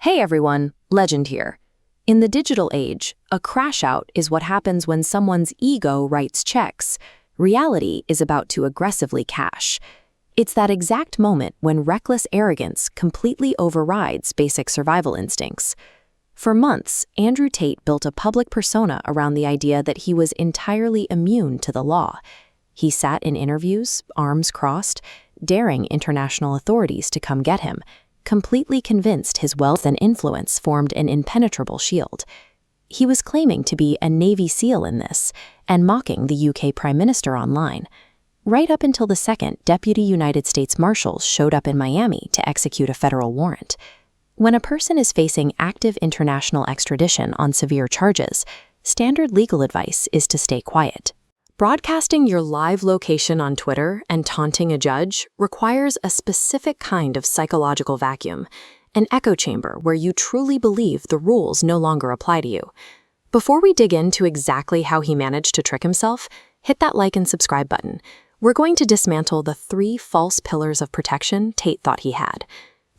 Hey everyone, Legend here. In the digital age, a crash out is what happens when someone's ego writes checks. Reality is about to aggressively cash. It's that exact moment when reckless arrogance completely overrides basic survival instincts. For months, Andrew Tate built a public persona around the idea that he was entirely immune to the law. He sat in interviews, arms crossed, daring international authorities to come get him, completely convinced his wealth and influence formed an impenetrable shield. He was claiming to be a Navy SEAL in this, and mocking the UK Prime Minister online, right up until the second Deputy United States Marshals showed up in Miami to execute a federal warrant. When a person is facing active international extradition on severe charges, standard legal advice is to stay quiet. Broadcasting your live location on Twitter and taunting a judge requires a specific kind of psychological vacuum, an echo chamber where you truly believe the rules no longer apply to you. Before we dig into exactly how he managed to trick himself, hit that like and subscribe button. We're going to dismantle the 3 false pillars of protection Tate thought he had.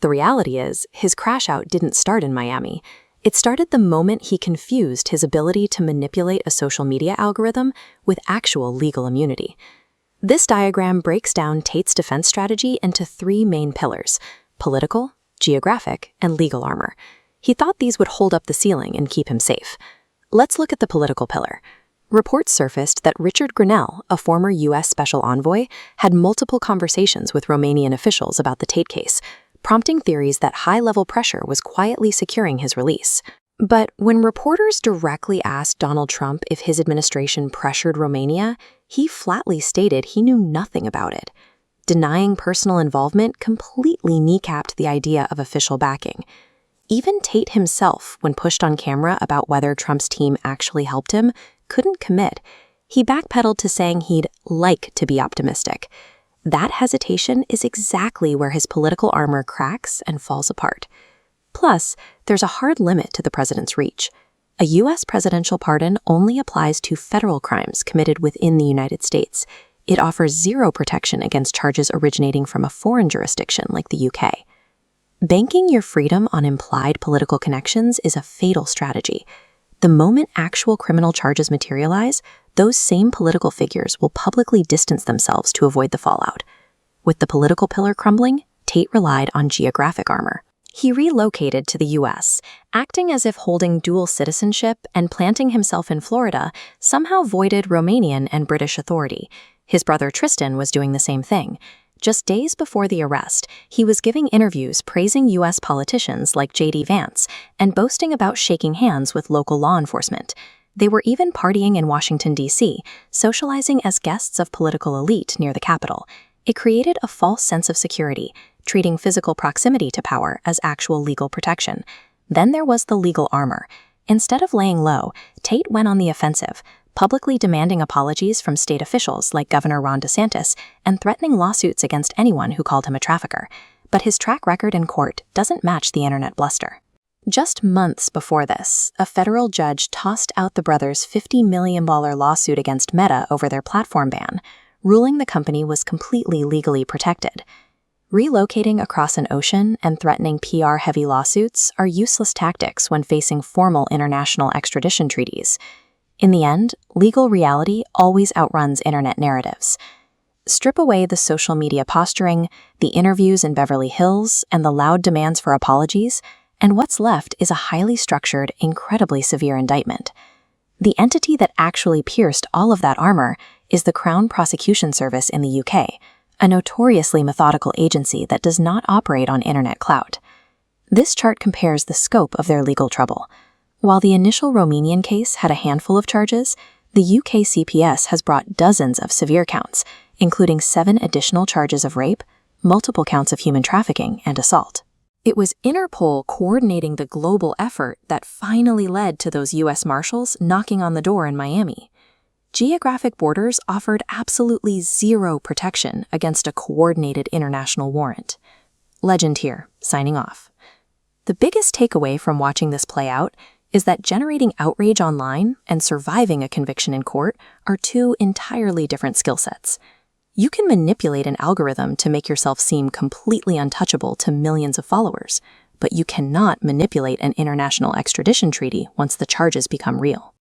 The reality is, his crash out didn't start in Miami. It started the moment he confused his ability to manipulate a social media algorithm with actual legal immunity. This diagram breaks down Tate's defense strategy into 3 main pillars: political, geographic, and legal armor. He thought these would hold up the ceiling and keep him safe. Let's look at the political pillar. Reports surfaced that Richard Grenell, a former U.S. Special Envoy, had multiple conversations with Romanian officials about the Tate case, prompting theories that high-level pressure was quietly securing his release. But when reporters directly asked Donald Trump if his administration pressured Romania, he flatly stated he knew nothing about it. Denying personal involvement completely kneecapped the idea of official backing. Even Tate himself, when pushed on camera about whether Trump's team actually helped him, couldn't commit. He backpedaled to saying he'd like to be optimistic. That hesitation is exactly where his political armor cracks and falls apart. Plus, there's a hard limit to the president's reach. A U.S. presidential pardon only applies to federal crimes committed within the United States. It offers zero protection against charges originating from a foreign jurisdiction like the UK. Banking your freedom on implied political connections is a fatal strategy. The moment actual criminal charges materialize, those same political figures will publicly distance themselves to avoid the fallout. With the political pillar crumbling, Tate relied on geographic armor. He relocated to the U.S., acting as if holding dual citizenship and planting himself in Florida somehow voided Romanian and British authority. His brother Tristan was doing the same thing. Just days before the arrest, he was giving interviews praising U.S. politicians like J.D. Vance and boasting about shaking hands with local law enforcement. They were even partying in Washington, D.C., socializing as guests of political elite near the Capitol. It created a false sense of security, treating physical proximity to power as actual legal protection. Then there was the legal armor. Instead of laying low, Tate went on the offensive, publicly demanding apologies from state officials like Governor Ron DeSantis and threatening lawsuits against anyone who called him a trafficker. But his track record in court doesn't match the internet bluster. Just months before this, a federal judge tossed out the brothers' $50 million lawsuit against Meta over their platform ban, ruling the company was completely legally protected. Relocating across an ocean and threatening PR-heavy lawsuits are useless tactics when facing formal international extradition treaties. In the end, legal reality always outruns internet narratives. Strip away the social media posturing, the interviews in Beverly Hills, and the loud demands for apologies, and what's left is a highly structured, incredibly severe indictment. The entity that actually pierced all of that armor is the Crown Prosecution Service in the UK, a notoriously methodical agency that does not operate on internet clout. This chart compares the scope of their legal trouble. While the initial Romanian case had a handful of charges, the UK CPS has brought dozens of severe counts, including 7 additional charges of rape, multiple counts of human trafficking, and assault. It was Interpol coordinating the global effort that finally led to those U.S. Marshals knocking on the door in Miami. Geographic borders offered absolutely zero protection against a coordinated international warrant. Legend here, signing off. The biggest takeaway from watching this play out is that generating outrage online and surviving a conviction in court are 2 entirely different skill sets. You can manipulate an algorithm to make yourself seem completely untouchable to millions of followers, but you cannot manipulate an international extradition treaty once the charges become real.